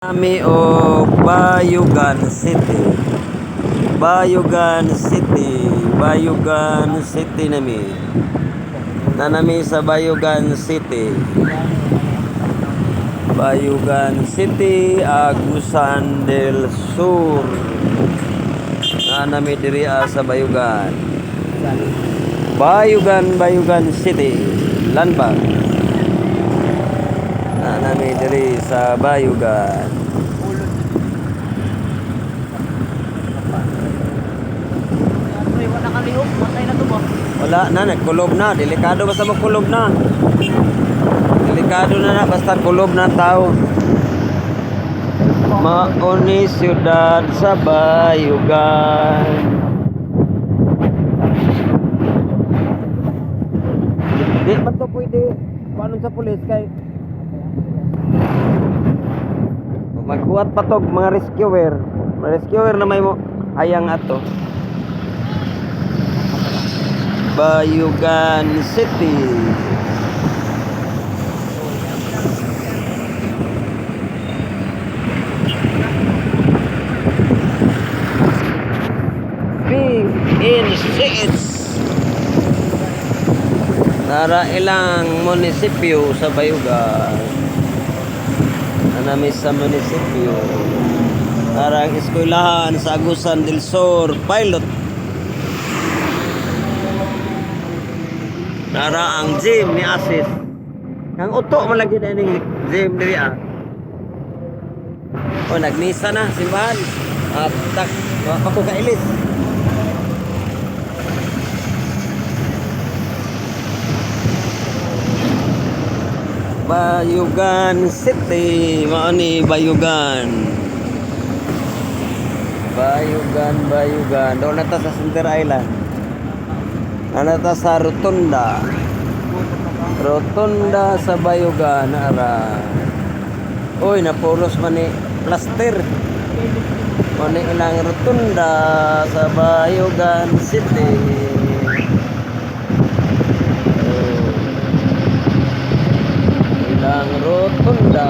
Kami o Bayugan City. Bayugan City. Bayugan City nami. Nanami sa Bayugan City. Bayugan City, Agusan del Sur. Nanami diri sa Bayugan. Bayugan City. Lanbag. Nanami diri sa Bayugan. Wala na, nagkulob na. Delikado basta magkulob na. Delikado na basta kulob na tao. Mauni siyudad sa Bayugan. Di man to pwede paano sa pulis kay magkuhat patog mga rescuer na may mo hayang ato. Bayugan City. Big in seats. Nara ilang munisipyo sa Bayugan. Anami sa munisipyo. Nara ang eskwelahan sa Agusan del Sur Pilot. Nara ang gym ni Asis. Ang uto malagi na ning gym diri ah. O nagmisa na simbahan. At tak ako kailis. Bayugan City, mao ni Bayugan. Bayugan. Doon na ta sa Center Island. Ano ta sa Rotunda. Rotunda sa Bayugan ara. Uy, napuros man ni plaster. Mao ni ilang Rotunda sa Bayugan City. Ilang Rotunda.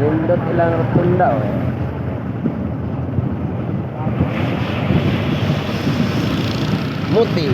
Pindot ilang Rotunda oh. Muti.